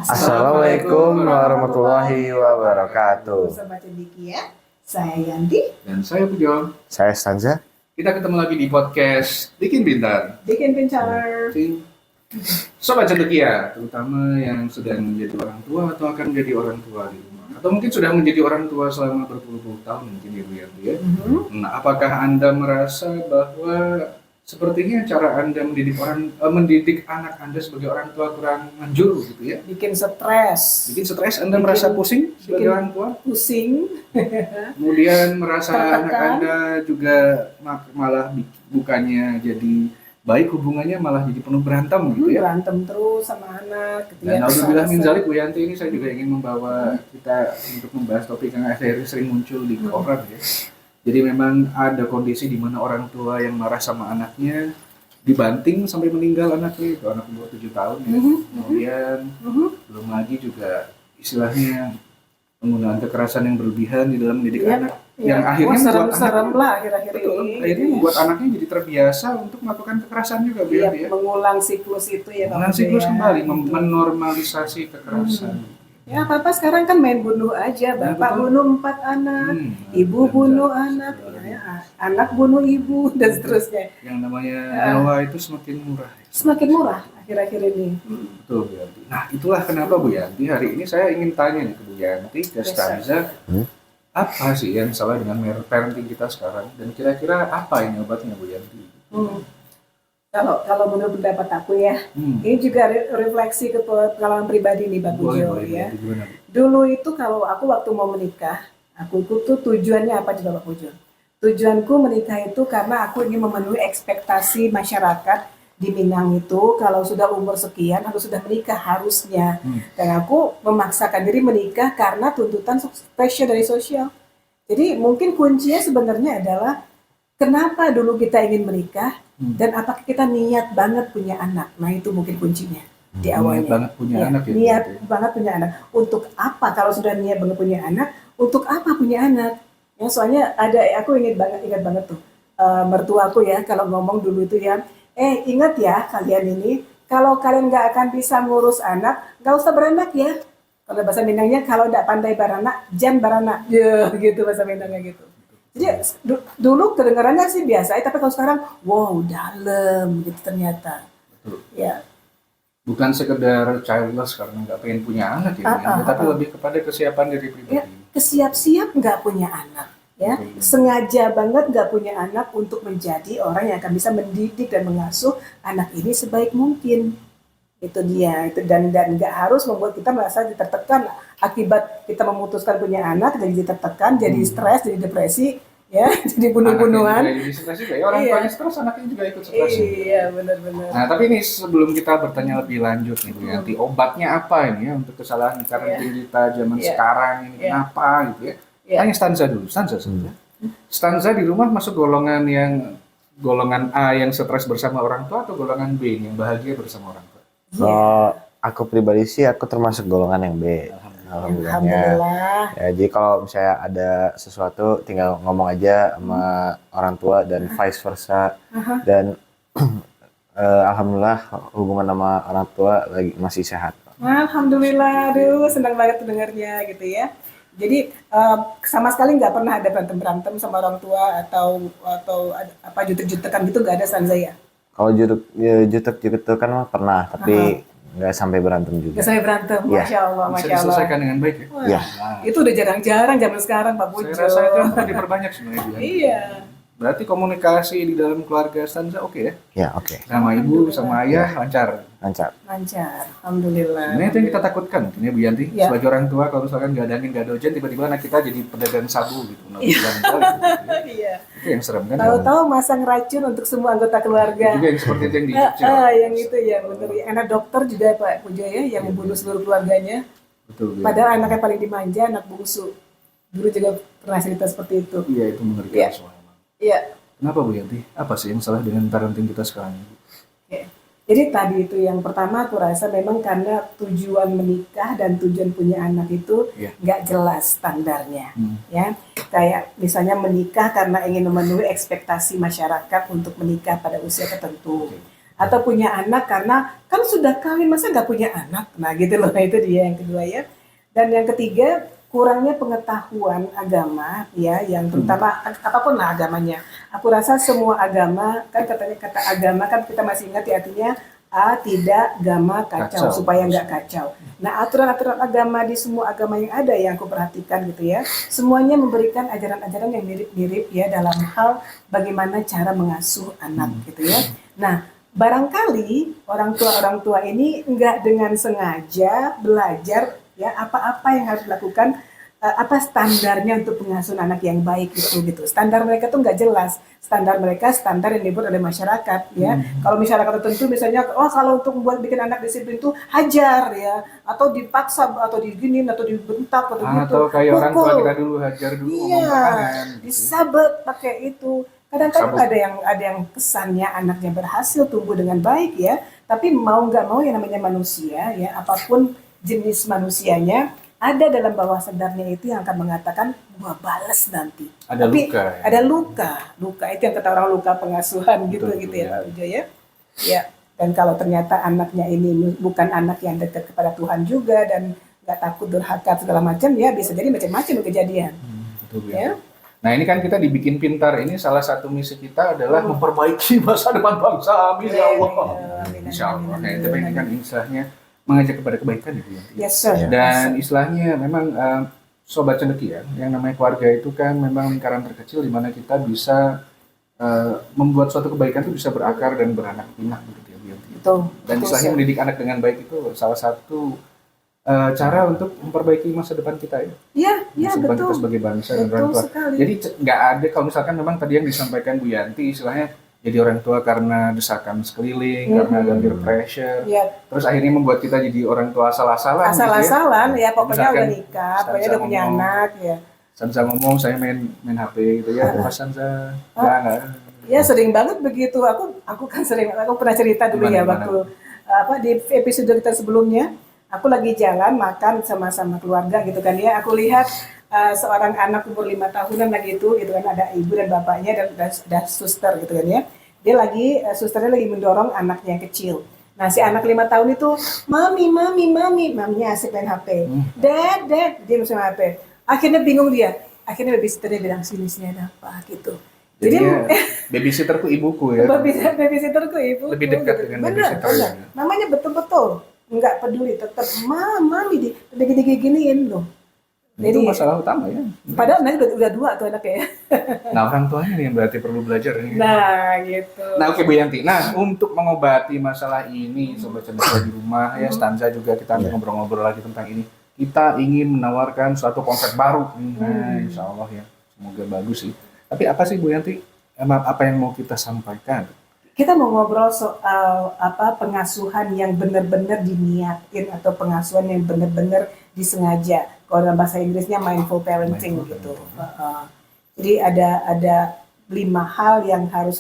Assalamualaikum warahmatullahi wabarakatuh. Sobat Cendekia, saya Yanti. Dan saya Pujo. Saya Stanza. Kita ketemu lagi di podcast Bikin Pintar. Bikin Pintar. Sobat Cendekia, terutama yang sedang menjadi orang tua atau akan menjadi orang tua di rumah, atau mungkin sudah menjadi orang tua selama berpuluh-puluh tahun mungkin ya Bu Yanti ya. Nah, apakah Anda merasa bahwa sepertinya cara Anda mendidik anak Anda sebagai orang tua kurang manjur gitu ya? Bikin stres. Anda merasa pusing sebagai orang tua? Pusing. Kemudian merasa Tertekan. anak Anda juga malah bukannya jadi baik hubungannya, malah jadi penuh berantem gitu ya? Berantem terus sama anak. Dan alhamdulillah min zalik Bu Yanti, ini saya juga ingin membawa kita untuk membahas topik yang akhir-akhir sering muncul di koran ya. Jadi memang ada kondisi di mana orang tua yang marah sama anaknya dibanting sampai meninggal anaknya, itu anak umur 7 tahun ya. Kemudian belum lagi juga istilahnya penggunaan kekerasan yang berlebihan di dalam mendidik anak, yang akhirnya membuat serem lah akhir-akhir betul, ini. akhirnya membuat anaknya jadi terbiasa untuk melakukan kekerasan juga Bu Iya, Yanti ya. mengulang siklus itu ya. Mengulang Pak siklus Pujo ya. kembali, Betul. menormalisasi kekerasan. Ya, Papa sekarang kan main bunuh aja. Bapak betul. bunuh 4 anak, ibu bunuh anak, ya, anak bunuh ibu, dan seterusnya. Yang namanya nyawa itu semakin murah. Semakin murah akhir-akhir ini. Betul Bu Yanti. Nah, itulah kenapa Bu Yanti hari ini saya ingin tanya nih ke Bu Yanti, ke Stanza, apa sih yang salah dengan parenting kita sekarang, dan kira-kira apa ini obatnya Bu Yanti? Kalau menurut pendapat aku ya, ini juga refleksi ke pengalaman pribadi nih Pak Pujo ya. Gimana, Bu? Dulu itu kalau aku waktu mau menikah, aku tuh tujuannya apa coba Pak Pujo? Tujuanku menikah itu karena aku ingin memenuhi ekspektasi masyarakat di Minang itu, kalau sudah umur sekian harus sudah menikah harusnya. Dan aku memaksakan diri menikah karena tuntutan pressure dari sosial. Jadi mungkin kuncinya sebenarnya adalah kenapa dulu kita ingin menikah dan apakah kita niat banget punya anak. Nah itu mungkin kuncinya di awalnya. Niat banget punya anak ya? Niat banget punya anak. Untuk apa kalau sudah niat banget punya anak? Untuk apa punya anak? Ya soalnya aku ingat banget tuh mertuaku ya kalau ngomong dulu itu ya. Ingat ya kalian ini, kalau kalian nggak akan bisa ngurus anak, nggak usah beranak ya. Kalau bahasa Minangnya kalau nggak pandai beranak, jangan beranak. Ya gitu bahasa Minangnya gitu. Jadi dulu kedengarannya sih biasa, tapi kalau sekarang, wow dalam gitu ternyata. Betul. Ya. Bukan sekedar childless karena nggak pengen punya anak ya, tapi lebih kepada kesiapan diri pribadi. Ya, kesiap-siap nggak punya anak. Ya, sengaja banget nggak punya anak untuk menjadi orang yang akan bisa mendidik dan mengasuh anak ini sebaik mungkin. Itu dia, itu dan nggak harus membuat kita merasa tertekan akibat kita memutuskan punya anak, jadi tertekan, jadi stres, jadi depresi, ya, jadi bunuh-bunuhan. Jadi stres juga ya, orang tuanya stres, anaknya juga ikut stres. Iya, benar-benar. Nah, tapi ini sebelum kita bertanya lebih lanjut nih Bu Yanti, obatnya apa ini ya untuk kesalahan parenting kita zaman sekarang ini, kenapa gitu ya? Tanya Stanza dulu, Stanza di rumah masuk golongan A yang stres bersama orang tua atau golongan B yang bahagia bersama orang tua? Kalau aku pribadi sih aku termasuk golongan yang B. Alhamdulillah. Ya, jadi kalau misalnya ada sesuatu tinggal ngomong aja sama orang tua dan vice versa. Dan alhamdulillah hubungan sama orang tua masih sehat. Alhamdulillah, aduh senang banget dengarnya gitu ya. Jadi sama sekali nggak pernah ada berantem sama orang tua atau apa jutek-jutekan gitu, nggak ada Stanza ya? Kalau jutek-jutekan mah pernah, tapi nggak sampai berantem juga. Nggak sampai berantem, Ya. Masya Allah, Bisa Masya Allah. diselesaikan dengan baik ya? Ya. Itu udah jarang-jarang zaman sekarang Pak Pujo. Saya rasa itu perlu diperbanyak sebenarnya Bu Yanti. Iya. Berarti komunikasi di dalam keluarga Stanza oke ya? Ya, oke. Sama ibu, sama ayah lancar. Lancar. Lancar, alhamdulillah. Nah itu yang kita takutkan, ini Bu Yanti, Ya. sebagai orang tua kalau misalkan nggak ada angin, nggak ada hujan, tiba-tiba anak kita jadi pedagang sabu gitu. Iya. Itu yang serem kan? Tahu-tahu masang racun untuk semua anggota keluarga. Juga yang seperti itu yang di YouTube. Yang itu ya benar. Anak dokter juga Pak Pujo ya, yang membunuh seluruh keluarganya. Betul. Padahal anaknya paling dimanja, anak bungsu. Dulu juga pernah cerita seperti itu. Iya itu mengerikan Iya. semua. Iya. Kenapa Bu Yanti? Apa sih yang salah dengan parenting kita sekarang? Oke. Jadi tadi itu yang pertama aku rasa memang karena tujuan menikah dan tujuan punya anak itu nggak jelas standarnya, ya. Kayak misalnya menikah karena ingin memenuhi ekspektasi masyarakat untuk menikah pada usia tertentu. atau punya anak karena kan sudah kawin masa nggak punya anak, nah gitu loh. Nah, itu dia yang kedua ya. Dan yang ketiga, kurangnya pengetahuan agama ya, yang terutama apapun lah agamanya. Aku rasa semua agama kan, katanya kata agama kan kita masih ingat ya, artinya tidak gama kacau, supaya nggak kacau. Nah, aturan-aturan agama di semua agama yang ada yang aku perhatikan gitu ya, semuanya memberikan ajaran-ajaran yang mirip-mirip ya dalam hal bagaimana cara mengasuh anak gitu ya. Nah, barangkali orang tua ini nggak dengan sengaja belajar ya apa-apa yang harus dilakukan, apa standarnya untuk pengasuhan anak yang baik itu gitu. Standar mereka tuh nggak jelas. Standar mereka standar yang dibuat oleh masyarakat ya. Kalau masyarakat tertentu misalnya, kalau untuk membuat bikin anak disiplin itu hajar ya, atau dipaksa, atau diginin, atau dibentak, atau gitu. Atau kayak orang tua kita dulu, hajar dulu, ngomong makanan. Disabet pakai itu. Kadang-kadang ada yang pesannya anaknya berhasil tumbuh dengan baik ya, tapi mau nggak mau yang namanya manusia ya, apapun jenis manusianya, ada dalam bawah sadarnya itu yang akan mengatakan gua balas nanti. Ada tapi luka. Ya? Ada luka itu yang kata orang luka pengasuhan gitu ya Pak Ujo ya. Ya, dan kalau ternyata anaknya ini bukan anak yang dekat kepada Tuhan juga dan nggak takut durhaka segala macam ya, bisa jadi macam-macam kejadian. Betul ya. Nah ini kan kita dibikin pintar, ini salah satu misi kita adalah memperbaiki masa depan bangsa, amin ya Allah. Insya Allah. Nah, tapi ini kan istilahnya mengajak kepada kebaikan gitu ya. Yes, sir. Dan istilahnya memang Sobat Cendekia, yang namanya keluarga itu kan memang lingkaran terkecil di mana kita bisa membuat suatu kebaikan itu bisa berakar dan beranak pinak gitu ya. Betul. Dan istilahnya mendidik anak dengan baik itu salah satu cara untuk memperbaiki masa depan kita ya. Iya, masa depan betul. kita sebagai bangsa dan orang tua. Sekali. Jadi nggak ada, kalau misalkan memang tadi yang disampaikan Bu Yanti istilahnya jadi orang tua karena desakan sekeliling, karena ada peer pressure, terus akhirnya membuat kita jadi orang tua asal-asalan. Asal-asalan gitu ya, pokoknya udah nikah, pokoknya udah punya anak ya. Sansa ngomong saya main HP gitu ya, Mas Sansa, enggak. Ya sering banget begitu. Aku kan sering, aku pernah cerita dulu ya waktu di episode kita sebelumnya, aku lagi jalan makan sama-sama keluarga gitu kan ya. Aku lihat seorang anak umur 5 tahunan lagi itu gitu kan, ada ibu dan bapaknya dan suster gitu kan ya. Dia susternya lagi mendorong anaknya yang kecil. Nah si anak 5 tahun itu, maminya asik main HP. Dad, dia masih main HP. Akhirnya bingung dia. Akhirnya babysitternya bilang sini ada apa gitu. Jadi babysitterku ibuku ya. Babysitterku ibuku. Lebih dekat gitu. dengan babysitter. Benar. Namanya betul-betul nggak peduli, tetap mami diginiin loh. Jadi, itu masalah utama ya. Padahal anaknya udah 2 tuh anaknya ya. Nah orang tuanya yang berarti perlu belajar nih. Nah gitu. Nah oke Bu Yanti. Nah untuk mengobati masalah ini Sobat Cendekia di rumah ya, Stanza juga kita ngobrol-ngobrol lagi tentang ini. Kita ingin menawarkan suatu konsep baru. Nah insya Allah ya, semoga bagus sih. Tapi apa sih Bu Yanti? Apa yang mau kita sampaikan? Kita mau ngobrol soal pengasuhan yang benar-benar diniatin atau pengasuhan yang benar-benar disengaja. Kalau dalam bahasa Inggrisnya mindful parenting gitu. Jadi ada 5 hal yang harus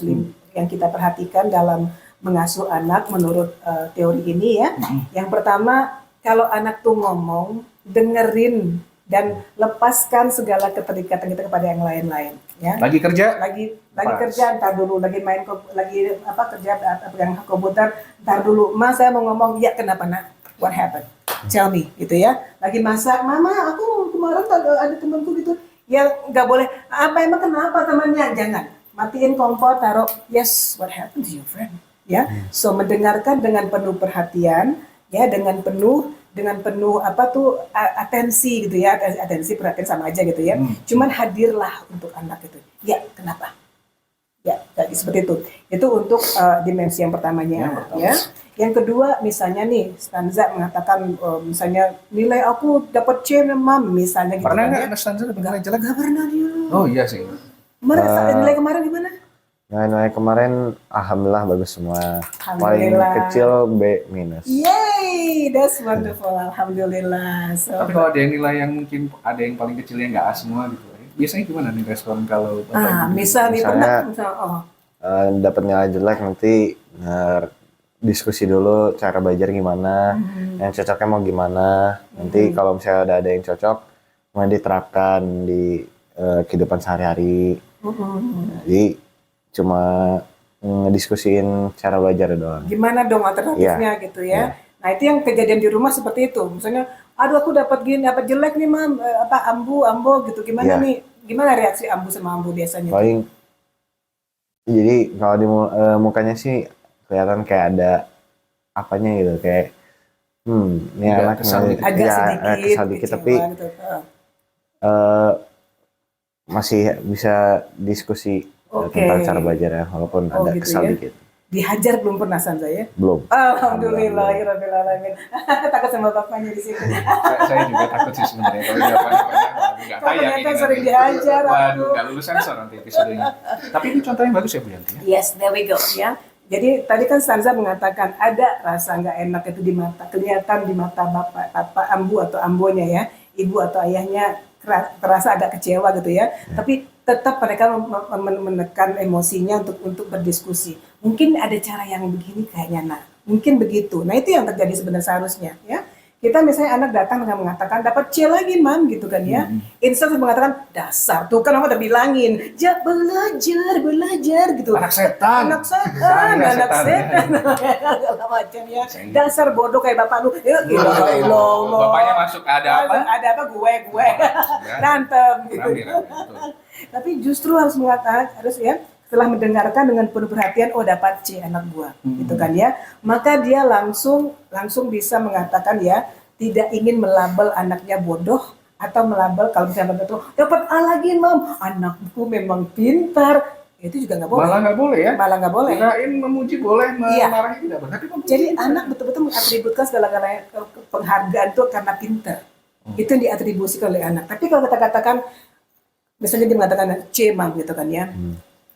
yang kita perhatikan dalam mengasuh anak menurut teori ini ya. Yang pertama, kalau anak tuh ngomong, dengerin dan lepaskan segala keterikatan kita kepada yang lain-lain. Ya. Lagi kerja? Lagi kerja, ntar dulu. Lagi kerja pegang komputer, ntar dulu. Mas saya mau ngomong, ya kenapa nak? What happened? Tell me, gitu ya. Lagi masak, mama aku kemarin ada temanku gitu. Ya nggak boleh. Apa emang kenapa temannya? Jangan. Matiin kompor, taruh. Yes, what happened to your friend? Ya. So mendengarkan dengan penuh perhatian, ya dengan penuh atensi gitu ya, atensi perhatian sama aja gitu ya. Cuman hadirlah untuk anak itu. Ya, kenapa? Ya, seperti itu. Itu untuk dimensi yang pertamanya ya. Yang kedua misalnya nih, Stanza mengatakan misalnya nilai aku dapat C Mam misalnya gitu. Pernah nggak Stanza dapat nilai jelek? Nggak pernah dia. Oh iya sih. Nilai kemarin gimana? Nilai kemarin alhamdulillah bagus semua. Paling kecil B-. Yay, that's wonderful. Alhamdulillah. So, tapi kalau ada yang nilai yang mungkin ada yang paling kecilnya nggak A semua gitu. Biasanya gimana nih respon kalau misalnya dapat nilai jelek nanti diskusi dulu cara belajar gimana, yang cocoknya mau gimana. Nanti kalau misalnya ada yang cocok mau diterapkan di kehidupan sehari-hari. Jadi cuma ngediskusiin cara belajar doang. Gimana dong alternatifnya gitu ya. Nah itu yang kejadian di rumah seperti itu. Misalnya, aduh aku dapat jelek nih mam, ambo gitu. Gimana nih? Gimana reaksi ambu sama ambu biasanya? Paling jadi kalau di mukanya sih kelihatan kayak ada apanya gitu, kayak ini anak agak kesal dikit tapi gitu. masih bisa diskusi tentang cara belajarnya walaupun ada gitu kesal ya? dikit. Dihajar belum pernah saya? Belum. Alhamdulillahirrahmanirrahim. Takut sama bapaknya di sini. Saya juga takut sih sebenarnya kalau nggak kayak ternyata sering dihajar. Waduh, nggak lulus sensor nanti episodenya. Tapi ini contoh yang bagus ya Bu Yanti. Yes, there we go ya. Jadi tadi kan Stanza mengatakan ada rasa nggak enak itu di mata, kelihatan di mata bapak ambu atau ambonya ya, ibu atau ayahnya terasa agak kecewa gitu ya. Tapi tetap mereka menekan emosinya untuk berdiskusi. Mungkin ada cara yang begini kayaknya, mungkin begitu. Nah itu yang terjadi sebenarnya seharusnya ya. Kita misalnya anak datang dengan mengatakan dapat C lagi mam gitu kan ya. Instead mengatakan dasar tuh kan aku udah bilangin, belajar gitu. Anak setan. Segala macam ya. Dasar bodoh kayak bapak lu. Ya Bapaknya masuk ada apa? Ada apa gue rantem gitu. Tapi justru harus mengatakan ya setelah mendengarkan dengan penuh perhatian, dapat C anak gua, gitu kan ya. Maka dia langsung bisa mengatakan ya, tidak ingin melabel anaknya bodoh atau melabel kalau misalnya betul dapat A lagi mam, anakku memang pintar. Itu juga nggak boleh. Malah nggak boleh ya? Malah nggak boleh. Kirain memuji boleh, memarahi tidak boleh. Jadi anak betul-betul mengatributkan segala-galanya penghargaan itu karena pintar. Itu yang diatribusikan oleh anak. Tapi kalau kita katakan, misalnya dia mengatakan C mam gitu kan ya.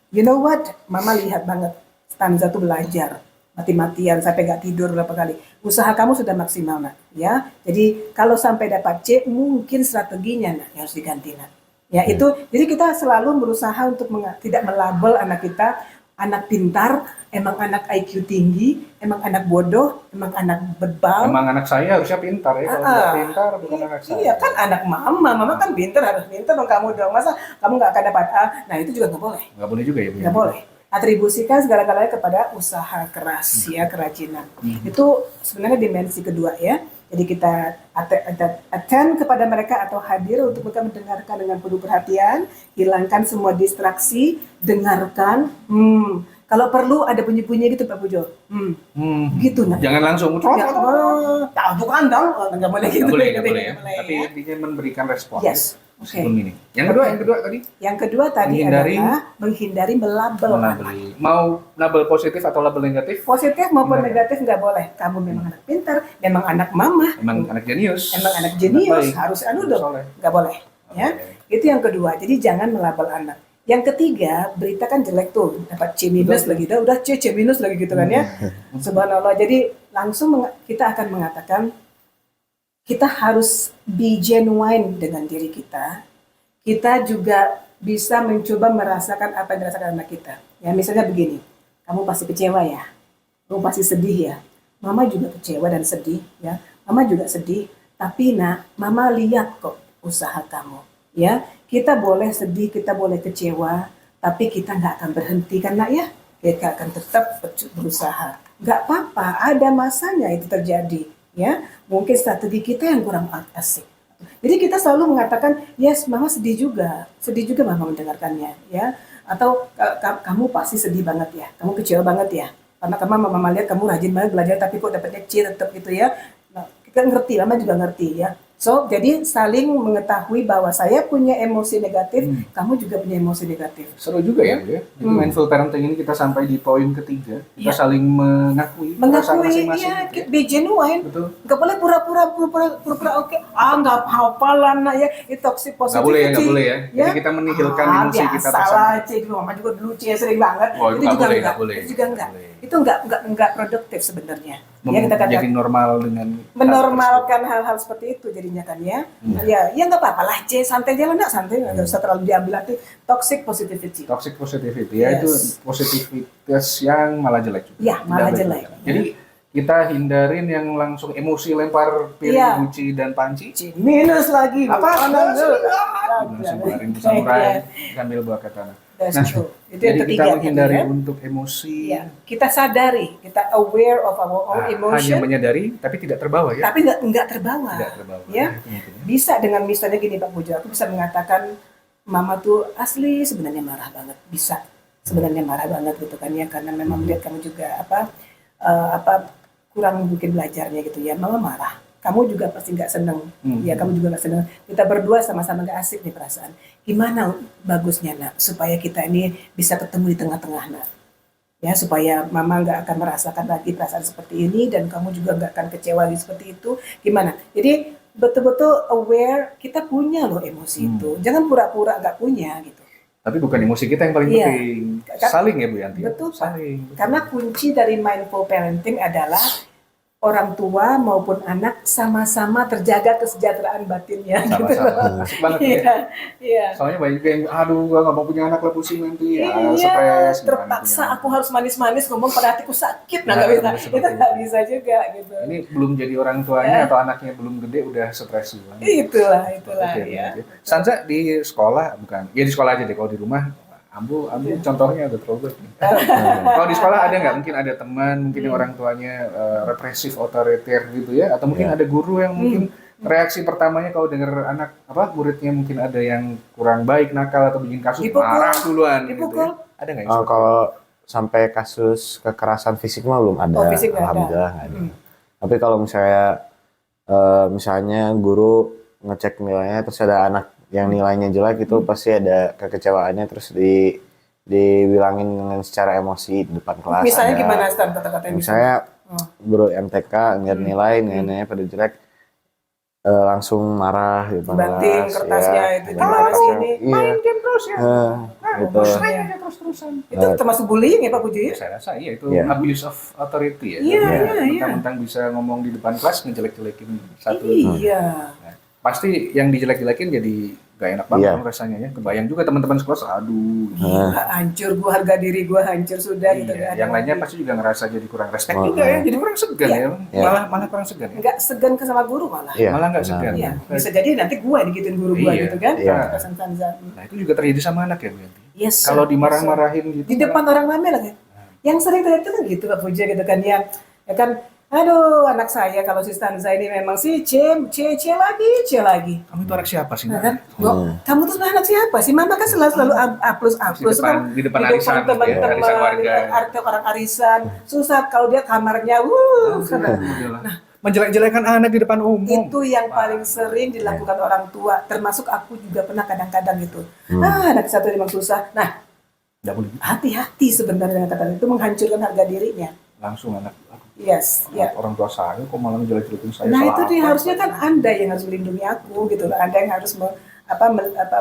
You know what? Mama lihat banget Stanza tuh belajar mati-matian sampai gak tidur berapa kali. Usaha kamu sudah maksimal nak, ya. Jadi kalau sampai dapat C, mungkin strateginya nak yang harus diganti nak. Ya itu. Jadi kita selalu berusaha untuk tidak melabel anak kita anak pintar, emang anak IQ tinggi, emang anak bodoh, emang anak bebal. Emang anak saya harusnya pintar ya, kalau tidak pintar bukan anak saya. Iya kan anak mama kan pintar, harus pintar dong kamu dong. Masa kamu nggak akan dapat A? Nah itu juga nggak boleh. Nggak boleh juga ya Bu? Nggak boleh. Atribusikan segala-galanya kepada usaha keras ya, kerajinan. Itu sebenarnya dimensi kedua ya. Jadi kita attend kepada mereka atau hadir untuk mereka mendengarkan dengan penuh perhatian, hilangkan semua distraksi, dengarkan. Kalau perlu ada bunyi-bunyi gitu Pak Pujo. Gitu nah. Jangan langsung. Bukan dong, nggak boleh gitu. Nggak boleh ya. Tapi intinya memberikan respon. Yes. Sebelum ini. Yang kedua tadi? Yang kedua tadi adalah menghindari melabel. Mau label positif atau label negatif? Positif maupun negatif nggak boleh. Kamu memang anak pintar, memang anak mama, emang anak jenius. Emang anak jenius, harus dong. Nggak boleh. Ya, itu yang kedua. Jadi jangan melabel anak. Yang ketiga, berita kan jelek tuh, dapat C minus lagi, udah C minus lagi gitu kan ya. Subhanallah. Jadi langsung kita akan mengatakan kita harus be genuine dengan diri kita. Kita juga bisa mencoba merasakan apa yang dirasakan anak kita. Ya misalnya begini, kamu pasti kecewa ya, kamu pasti sedih ya. Mama juga kecewa dan sedih ya. Mama juga sedih, tapi mama lihat kok usaha kamu. Ya, kita boleh sedih, kita boleh kecewa, tapi kita nggak akan berhenti kan nak ya. Kita akan tetap berusaha. Nggak apa-apa, ada masanya itu terjadi. Ya, mungkin strategi kita yang kurang asik. Jadi kita selalu mengatakan, yes, mama sedih juga mama mendengarkannya, ya. Atau kamu pasti sedih banget ya, kamu kecewa banget ya, karena mama lihat kamu rajin banget belajar, tapi kok dapetnya C tetap gitu ya. Nah, kita ngerti, mama juga ngerti ya. So, jadi saling mengetahui bahwa saya punya emosi negatif, kamu juga punya emosi negatif. Seru juga ya, Bu ya. Jadi mindful parenting ini kita sampai di poin ketiga, kita saling mengakui ya, masing-masing. be genuine. Betul. Nggak boleh pura-pura oke. Nggak hafalan ya, itu toxic positivity. Nggak boleh ya. Jadi kita menihilkan emosi kita tersebut. Salah C, mama juga dulu C sering banget. Itu juga enggak. Itu juga enggak. Itu enggak produktif sebenarnya. Ya kita katakan jadi normal dengan menormalkan hal-hal seperti itu jadinya kan ya. Ya nggak apa-apa lah C, santai aja lah, santai, nggak usah terlalu diambil hati. Toxic positivity ya, itu positivitas yang malah jelek juga. Ya, malah jelek. Jadi kita hindarin yang langsung emosi lempar piring Iya. guci dan panci. Minus lagi. Apa? Langsung Langsung keluarin samurai sambil bawa katana. Nah, itu jadi yang kita ketiga menghindari ya. untuk emosi. Iya, kita sadari, kita aware of our own Hanya emotion, menyadari tapi tidak terbawa ya. tapi nggak terbawa. Tidak terbawa. Ya, Itu mungkin ya. bisa dengan misalnya gini Pak Pujo, aku bisa mengatakan mama tuh asli sebenarnya marah banget, bisa sebenarnya marah banget gitu kan ya, karena memang lihat kamu juga apa kurang mungkin belajarnya gitu ya, mama marah. Kamu juga pasti nggak seneng, ya kamu juga nggak seneng. Kita berdua sama-sama nggak asik nih perasaan. Gimana bagusnya nak, supaya kita ini bisa ketemu di tengah-tengah nak. Ya supaya mama nggak akan merasakan lagi perasaan seperti ini dan kamu juga nggak akan kecewa lagi seperti itu. Gimana? Jadi betul-betul aware kita punya loh emosi itu. Jangan pura-pura nggak punya gitu. Tapi bukan emosi kita yang paling Iya. penting. Saling ya Bu Yanti. Betul Pak. Saling. Karena kunci dari mindful parenting adalah orang tua maupun anak sama-sama terjaga kesejahteraan batinnya. Gitu Sama-sama. loh. Asik banget ya. Iya, iya. Soalnya banyak yang aduh gua nggak mau punya anak lah pusing nanti ya Iya, stres. terpaksa aku harus manis-manis ngomong pada hatiku sakit, nah Nah, nggak bisa, seperti itu nggak itu. bisa juga gitu. Ini belum jadi orang tuanya atau anaknya belum gede udah stres duluan. Itulah Oke, ya. Sansa di sekolah bukan? Ya di sekolah aja deh. Kalau di rumah, Ambu contohnya udah terlalu baik nih. Kalau di sekolah ada nggak? Mungkin ada teman, mungkin yang orang tuanya represif, otoriter gitu ya, atau mungkin ada guru yang mungkin reaksi pertamanya kalau dengar anak muridnya mungkin ada yang kurang baik, nakal atau bikin kasus Dipukul. marah duluan. Gitu Dipukul. ya. Ada nggak? yang seperti Kalau sampai kasus kekerasan fisik mah belum ada, Oh, fisik nggak ada. alhamdulillah nggak ada. Tapi kalau misalnya guru ngecek nilainya terus ada anak yang nilainya jelek itu pasti ada kekecewaannya terus dibilangin dengan secara emosi di depan kelas. Misalnya ada. gimana Stan kata-katanya? Misalnya guru MTK ngeliat nilainya pada jelek langsung marah di depan Banting kelas. kertasnya ya. itu gimana sih ini? Iya. main game terus ya. Gitu. Main aja terus-terusan. Itu termasuk bullying ya Pak Puji? Ya, saya rasa iya itu Iya. abuse of authority ya. Iya, Jadi, iya. mentang-mentang bisa ngomong di depan kelas ngejelek-jelekin satu. Iya. Nah, pasti yang dijelek-jelekin jadi gak enak banget Iya. dong rasanya ya. Kebayang juga teman-teman sekelas, aduh. Gila, hancur gua, harga diri gua hancur sudah gitu Iya, kan. yang lainnya pasti juga ngerasa jadi kurang respect Oh, juga ya. iya. Jadi kurang segan Iya. ya. Iya. Malah kurang segan ya. Nggak segan ke sama guru malah. Iya, Malah nggak benar. segan. Iya, bisa jadi nanti gua yang digituin guru gua Iya. gitu kan. Iya. Kekerasan Sanza. Nah itu juga terjadi sama anak ya Bu Yanti. Yes. sir. Kalau dimarah-marahin gitu. Di depan orang ramai lagi. Yang sering terjadi itu kan gitu Pak Puja gitu kan ya kan aduh anak saya kalau si Stanza ini memang sih C lagi. Kamu itu anak siapa sih? Nah, kan? Kamu tuh sebenarnya anak siapa sih? Mama kan selalu A plus Di depan arisan gitu ya, teman-teman, arisan warga. orang arisan. Susah kalau dia kamarnya Nah, menjelek-jelekan anak di depan umum. itu yang paling sering dilakukan orang tua, termasuk aku juga pernah kadang-kadang gitu. Anak satu memang susah. Nah, Nggak boleh. hati-hati sebenarnya dengan kata itu menghancurkan harga dirinya. Langsung anak Yes, ya. orang tua saya kok malah menjelek-jelekin saya. Nah salah itu dia apa? harusnya kan Anda yang harus melindungi aku gitu loh. Anda yang harus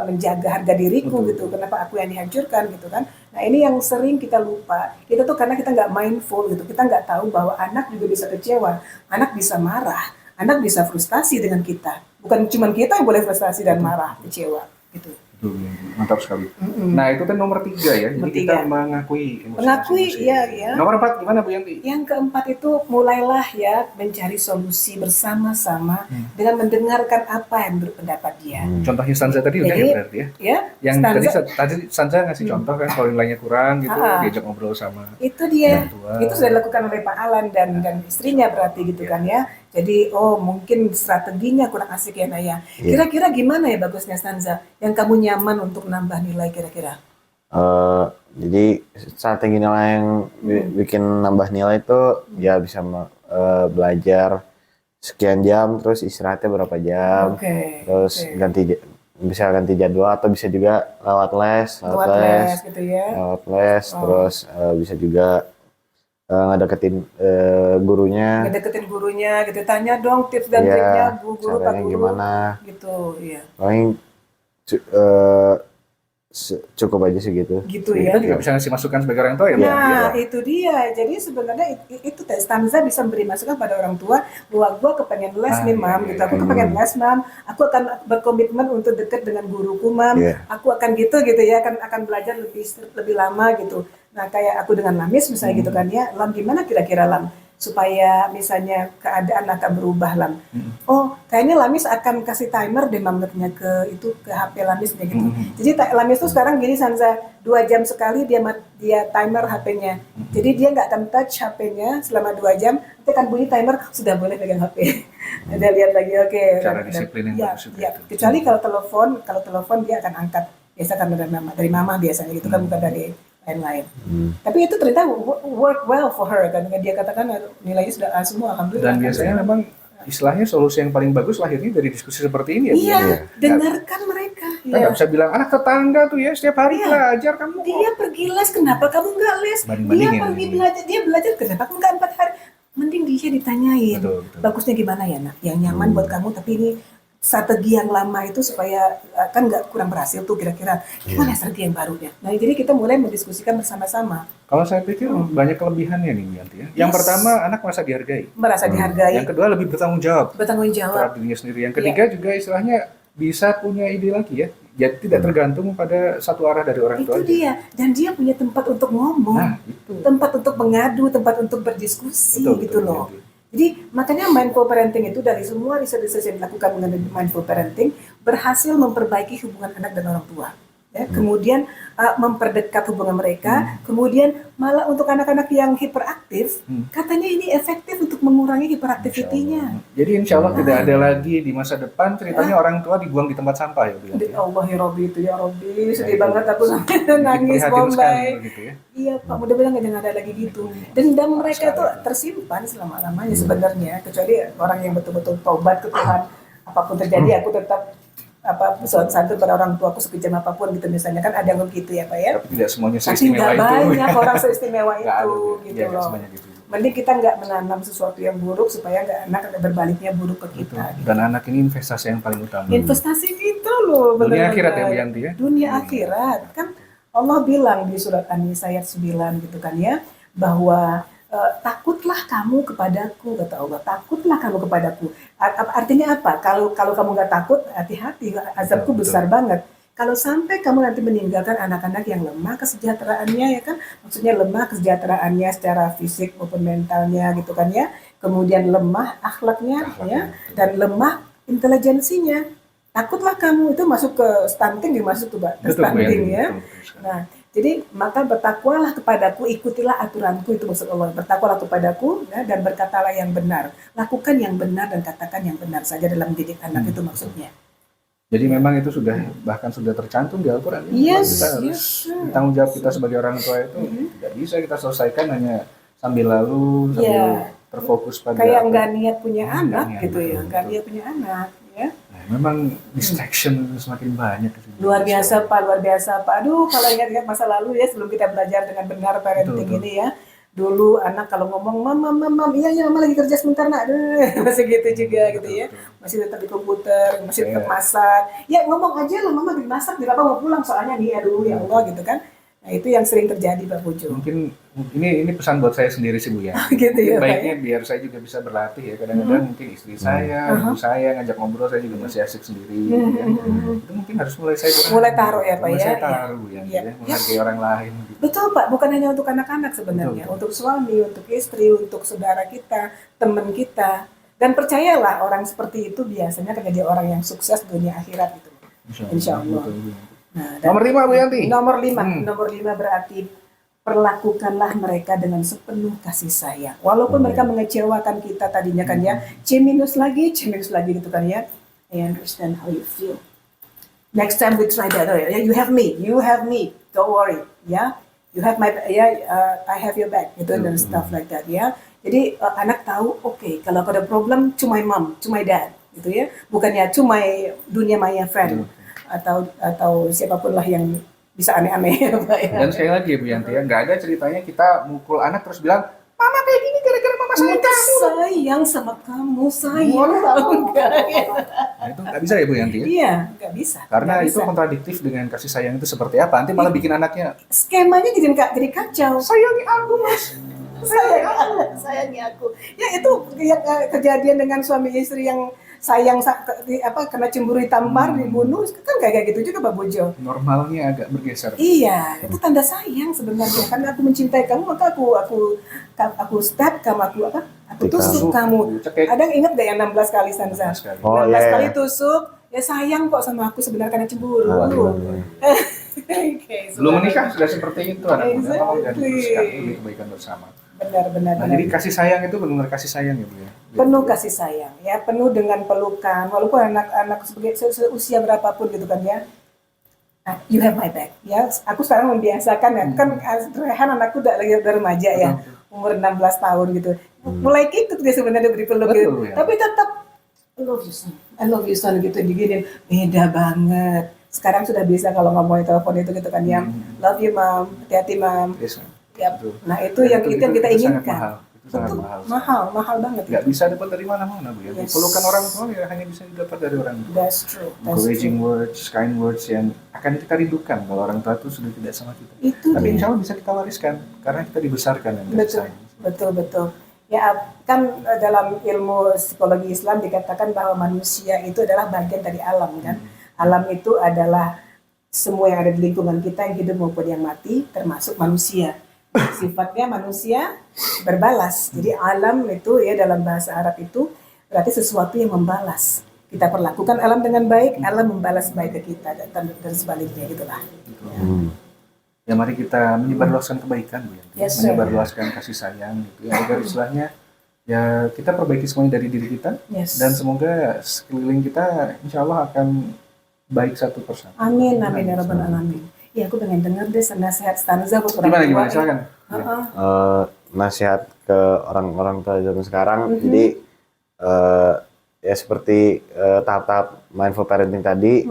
menjaga harga diriku gitu. Kenapa aku yang dihancurkan gitu kan? Nah ini yang sering kita lupa. Kita tuh karena kita nggak mindful gitu. Kita nggak tahu bahwa anak juga bisa kecewa, anak bisa marah, anak bisa frustasi dengan kita. Bukan cuma kita yang boleh frustasi dan marah, kecewa gitu. Betul, mantap sekali. Nah itu kan nomor 3 ya. Jadi Nomor kita 3. mengakui emosi. Mengakui, iya. Nomor 4 gimana Bu Yanti? Yang keempat itu mulailah ya mencari solusi bersama-sama dengan mendengarkan apa yang berpendapat dia. Contohnya Sansa tadi udah Jadi, ya berarti ya. Ya, Yang Stanza- tadi Sansa ngasih contoh kan kalau nilainya kurang gitu diajak ngobrol sama itu dia orang tua. itu sudah dilakukan oleh Pak Alan dan istrinya berarti gitu kan ya. Jadi mungkin strateginya kurang asik ya Naya. Kira-kira gimana ya bagusnya Stanza yang kamu nyaman untuk nambah nilai kira-kira? Jadi strategi nilai yang bikin nambah nilai itu ya bisa belajar sekian jam terus istirahatnya berapa jam Oke. terus oke. bisa ganti jadwal atau bisa juga lewat les Lewat les gitu ya. terus bisa juga ngedeketin gurunya Ngedeketin gurunya gitu, tanya dong tips dan Iya, triknya Bu Guru Pak caranya Guru gimana gitu ya. paling cukup aja sih gitu. Gitu Kita ya. juga bisa ngasih masukan sebagai orang tua ya Bu Yanti, ya. Nah, itu dia. Jadi sebenarnya itu Stanza bisa memberi masukan pada orang tua bahwa gue kepengen les nih, Mam. Gitu. Aku kepengen les, Mam. Aku akan berkomitmen untuk dekat dengan guruku, Mam. Iya. Aku akan gitu ya, akan belajar lebih lama gitu. Nah, kayak aku dengan Lamis misalnya gitu kan ya. Lam gimana kira-kira Lam? supaya misalnya keadaan akan berubah Lam. Oh, kayaknya Lamis akan kasih timer deh mametnya ke HP Lamis deh gitu. Jadi Lamis tuh sekarang gini Sanza, 2 jam sekali dia timer HP-nya. Jadi dia nggak akan touch HP-nya selama 2 jam, nanti akan bunyi timer sudah boleh pegang HP. Dia lihat lagi oke. Cara disiplin yang bagus ya. Kecuali kalau telepon dia akan angkat. Biasa kan dari mama biasanya gitu kan, bukan dari lain-lain. Tapi itu ternyata work well for her kan. Dia katakan nilainya sudah A semua, alhamdulillah. Dan biasanya memang istilahnya solusi yang paling bagus lahirnya dari diskusi seperti ini ya. Iya, dengarkan mereka. Kita nggak bisa bilang anak tetangga tuh ya setiap hari belajar kamu. Dia pergi les, kenapa kamu nggak les? Dia pergi belajar, kenapa kamu nggak 4 hari? Mending dia ditanyain. Betul. Bagusnya gimana ya nak? Yang nyaman buat kamu, tapi ini strategi yang lama itu supaya kan nggak kurang berhasil tuh kira-kira gimana strategi yang barunya. Nah jadi kita mulai mendiskusikan bersama-sama. Kalau saya pikir banyak kelebihannya nih Yanti ya. Yang pertama anak merasa dihargai. Yang kedua lebih bertanggung jawab. Terhadap dirinya sendiri. Yang ketiga juga istilahnya bisa punya ide lagi ya. Jadi tidak tergantung pada satu arah dari orang tua. Itu dia. Dan dia punya tempat untuk ngomong, tempat untuk mengadu, tempat untuk berdiskusi gitu loh. Jadi makanya mindful parenting itu dari semua riset yang dilakukan mengenai mindful parenting berhasil memperbaiki hubungan anak dan orang tua. Ya, kemudian memperdekat hubungan mereka, kemudian malah untuk anak-anak yang hiperaktif, katanya ini efektif untuk mengurangi hiperaktivitinya. Jadi insya Allah tidak ada lagi di masa depan ceritanya orang tua dibuang di tempat sampah ya Bu. Allah ya Robbi itu ya Robbi, sedih banget aku sampai nangis Bombay. Gitu ya. Iya Pak, mudah-mudahan jangan ada lagi gitu. Dendam mereka tuh tersimpan selama-lamanya sebenarnya, kecuali orang yang betul-betul tobat ke Tuhan. Apapun terjadi aku tetap soal santun pada orang tua aku sekejam apapun gitu misalnya, kan ada yang gitu ya Pak ya. Tapi tidak semuanya seistimewa itu. Banyak orang seistimewa itu gitu loh. Gitu. Mending kita nggak menanam sesuatu yang buruk supaya anak berbaliknya buruk ke kita. Gitu. Dan anak ini investasi yang paling utama. Investasi kita loh. Dunia akhirat ya Bu Yanti ya. Dunia akhirat kan Allah bilang di surat An-Nisa ayat 9 gitu kan ya, bahwa takutlah kamu kepadaku, kata Allah, takutlah kamu kepadaku. Artinya apa? Kalau kamu nggak takut, hati-hati, azabku besar banget. Kalau sampai kamu nanti meninggalkan anak-anak yang lemah kesejahteraannya ya kan, maksudnya lemah kesejahteraannya secara fisik maupun mentalnya gitu kan ya, kemudian lemah akhlaknya ya, dan lemah intelijensinya. Takutlah kamu, itu masuk ke stunting, dimasuk tuh Mbak, stunting ya. Nah, jadi maka bertakwalah kepadaku, ikutilah aturanku, itu maksud Allah. Bertakwalah kepadaku ya, dan berkatalah yang benar. Lakukan yang benar dan katakan yang benar saja dalam mendidik anak, itu maksudnya. Jadi memang itu bahkan sudah tercantum di Al-Quran. Yes. Tanggung jawab kita sebagai orang tua itu tidak bisa kita selesaikan hanya sambil terfokus pada kayak nggak niat punya anak gitu ya, nggak niat punya anak ya. Memang distraction semakin banyak. Luar biasa Pak. Aduh, kalau ingat-ingat masa lalu ya, sebelum kita belajar dengan benar parenting ini ya. Dulu anak kalau ngomong mam, iya mama lagi kerja sebentar nak, masih gitu juga gitu ya. Masih tetap di komputer, masih tetap masak. Ya ngomong aja lah, mama lagi masak, di mau pulang soalnya nih, aduh ya Allah gitu kan. Nah itu yang sering terjadi Pak Pujo. Mungkin ini pesan buat saya sendiri sih Bu ya. Gitu ya, baiknya biar saya juga bisa berlatih ya. Kadang-kadang mungkin istri saya, ibu saya ngajak ngobrol, saya juga masih asik sendiri. Itu mungkin harus mulai taruh ya Pak ya. Saya taruh Bu ya. Menghargai orang lain. Gitu. Betul Pak, bukan hanya untuk anak-anak sebenarnya, untuk suami, untuk istri, untuk saudara kita, teman kita. Dan percayalah orang seperti itu biasanya akan jadi orang yang sukses dunia akhirat itu. Insya Allah. Nah, nomor 5 Bu Yanti. Nomor 5 berarti perlakukanlah mereka dengan sepenuh kasih sayang. Walaupun mereka mengecewakan kita tadinya kan ya, C- lagi gitu kan ya. I understand how you feel. Next time we try that. You have me. Don't worry, ya. You have my, I have your back, gitu dan stuff like that ya. Jadi anak tahu, oke, kalau ada problem, to my mom, to my dad, gitu ya. Bukannya to my dunia maya friend. Atau siapapun lah yang bisa aneh-aneh ya Pak ya. Dan sekali lagi ya Bu Yanti ya, nggak ada ceritanya kita mukul anak terus bilang, mama kayak gini gara-gara mama sayang kamu. Sayang sama kamu, sayang tahu nggak? Nah, itu nggak bisa ya Bu Yanti ya? Iya, nggak bisa. Karena itu kontradiktif dengan kasih sayang itu seperti apa, nanti malah bikin anaknya skemanya jadi kacau. Sayangi aku mas. Sayangi aku. Ya itu kejadian dengan suami istri yang sayang kena cemburu ditampar, dibunuh, kan kayak gitu juga Pak Bojo. Normalnya agak bergeser. Iya, itu tanda sayang sebenarnya. Karena aku mencintai kamu, maka aku stab kamu, aku tusuk kamu. Cekek. Ada ingat gak yang 16 kali Sanza? 16 kali. 16 kali tusuk, ya sayang kok sama aku sebenarnya karena cemburu. Belum menikah sudah seperti itu anak muda, tolong jangan Exactly. diteruskan demi kebaikan bersama. Benar. Nah, jadi kasih sayang itu benar-benar kasih sayang ya Bu ya. Penuh kasih sayang, ya penuh dengan pelukan. Walaupun anak-anak sebagai usia berapapun gitu kan ya. Nah, you have my back. Ya, aku sekarang membiasakan ya. Kan Rehan anakku udah remaja ya, umur 16 tahun gitu. Mulai ikut dia sebenarnya beri peluk gitu. Ya. Tapi tetap I love you son gitu diginin. Beda banget. Sekarang sudah bisa kalau ngomongin telepon itu gitu kan ya. Love you mom, hati-hati mom. Yes, Yap. betul. Nah itu yang kita inginkan. Itu sangat Mahal banget. Nggak bisa dapat dari mana-mana Bu ya. Yes. Pelukan orang tua ya hanya bisa didapat dari orang tua. That's true. Encouraging words, kind words yang akan kita rindukan kalau orang tua itu sudah tidak sama kita. Itu Tapi dia. insya Allah bisa kita wariskan karena kita dibesarkan dengan kasih sayang. Betul. Ya kan dalam ilmu psikologi Islam dikatakan bahwa manusia itu adalah bagian dari alam kan. Alam itu adalah semua yang ada di lingkungan kita yang hidup maupun yang mati termasuk manusia. Sifatnya manusia berbalas. Jadi alam itu ya dalam bahasa Arab itu berarti sesuatu yang membalas. Kita perlakukan alam dengan baik, alam membalas baik ke kita dan sebaliknya gitulah. Ya mari kita menyebarluaskan kebaikan Bu ya. Yes, sir. Menyebarluaskan kasih sayang gitu ya. Agar istilahnya ya kita perbaiki semuanya dari diri kita. Yes. Dan semoga sekeliling kita insya Allah akan baik satu persatu. Amin ya rabbal alamin. Ya aku pengen denger deh nasihat stanza buat orang tua. Gimana silakan. Nasihat ke orang-orang tua zaman sekarang. Jadi ya seperti tahap-tahap mindful parenting tadi,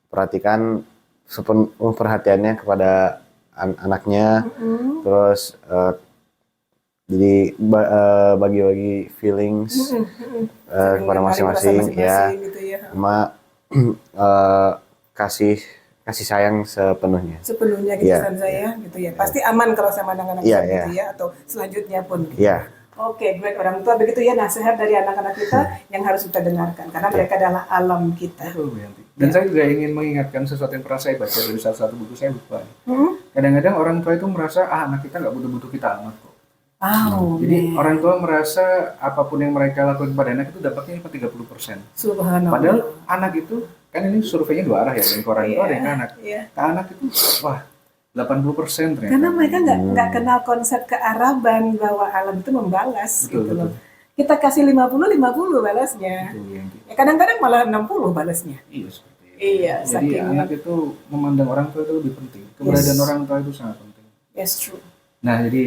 perhatikan sepenuh perhatiannya kepada anaknya, terus jadi bagi-bagi feelings kepada masing-masing ya, gitu ya. sama kasih sayang sepenuhnya. Sepenuhnya gitu Iya. stanza ya, gitu ya. Pasti aman kalau sama anak-anak Iya, gitu iya. ya, atau selanjutnya pun. Gitu. Iya. Oke, great orang tua begitu ya nasihat dari anak-anak kita yang harus kita dengarkan karena mereka adalah alam kita. Betul, Bu Yanti. Dan saya juga ingin mengingatkan sesuatu yang pernah saya baca dari salah satu buku saya lupa. Kadang-kadang orang tua itu merasa anak kita nggak butuh-butuh kita amat kok. Jadi orang tua merasa apapun yang mereka lakukan kepada anak itu dapatnya cuma 30%. Subhanallah. Padahal anak itu kan ini surveinya dua arah ya, dari ke orang tua dan ke anak. Iya. Ke anak itu wah 80% ternyata. Karena mereka nggak kenal konsep kearaban bahwa alam itu membalas Betul, gitu loh. betul. Kita kasih 50 balasnya. Betul, Yanti. Ya, kadang-kadang malah 60 balasnya. Iya seperti itu. Iya, Jadi saking anak itu memandang orang tua itu lebih penting. Keberadaan orang tua itu sangat penting. yes true. Nah jadi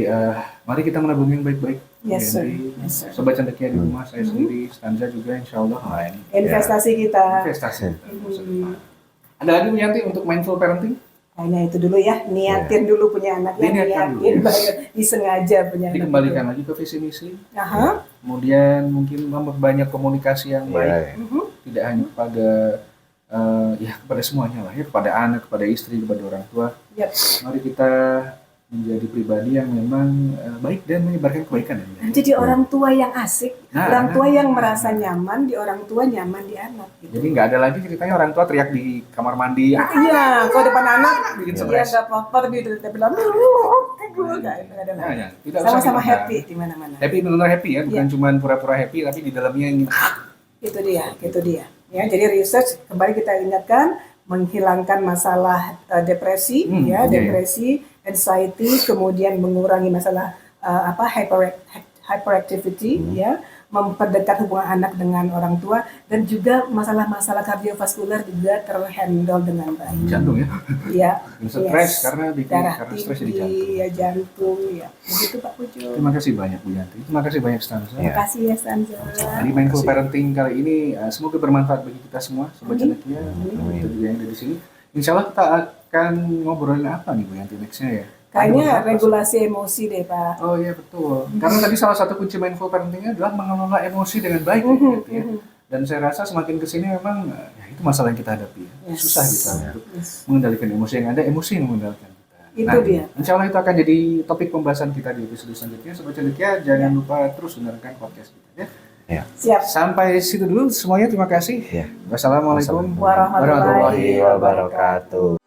mari kita menabung yang baik-baik. Yes, sir. Yanti. Yes, sir. Sobat Cendekia di rumah saya sendiri, Stanza juga insya Allah lain. Investasi kita. Investasi. Ada lagi Bu Yanti untuk mindful parenting? Kayaknya itu dulu ya, niatin dulu punya anak ya, Diniatkan dulu. niatin banget, disengaja punya anak. Dikembalikan lagi ke visi misi. Aha. Kemudian mungkin memperbanyak komunikasi yang baik. Iya. Tidak hanya kepada kepada semuanya lah ya, kepada anak, kepada istri, kepada orang tua. Yap. Mari kita menjadi pribadi yang memang baik dan menyebarkan kebaikan ya. Jadi orang tua yang asik, Nah, orang tua nah. yang merasa nyaman di orang tua, nyaman di anak. Gitu. Jadi nggak ada lagi ceritanya orang tua teriak di kamar mandi. Iya, kalau depan anak, Bikin dia stres. nggak apa-apa, tapi dia bilang, nggak ada Nah, lagi. ya, tidak usah Sama-sama gitu, happy kan. di mana-mana. Happy benar happy ya, bukan Iya. cuma pura-pura happy tapi di dalamnya ingin Itu dia. Ya, jadi research kembali kita ingatkan menghilangkan masalah depresi, Iya, depresi, anxiety, kemudian mengurangi masalah hyperactivity, ya, memperdekat hubungan anak dengan orang tua, dan juga masalah-masalah kardiovaskular juga terhandle dengan baik. jantung ya. Ya, Stres karena darah karena stres jadi tinggi, jantung. ya jantung, ya. Begitu Pak Pujo. Terima kasih banyak Bu Yanti. Terima kasih banyak Stanza. Iya. Terima kasih ya Sanza. Di mindful parenting kali ini semoga bermanfaat bagi kita semua, sobat Amin. Cendekia, kita juga yang ada di sini. Insya Allah kita akan ngobrolin apa nih Bu Yanti nextnya ya? Kayaknya Ada apa? regulasi emosi deh Pak. Oh iya betul. Karena tadi salah satu kunci mindful parentingnya adalah mengelola emosi dengan baik gitu ya. Dan saya rasa semakin kesini memang ya itu masalah yang kita hadapi. Yes. Susah kita untuk Yes. mengendalikan emosi yang ada, emosi yang mengendalikan kita. Itu dia. Insya Allah itu akan jadi topik pembahasan kita di episode selanjutnya. Sobat Cendekia jangan lupa terus dengarkan podcast kita ya. Ya. Siap. Sampai situ dulu semuanya, terima kasih. Ya. Wassalamualaikum Warahmatullahi Warahmatullahi wabarakatuh.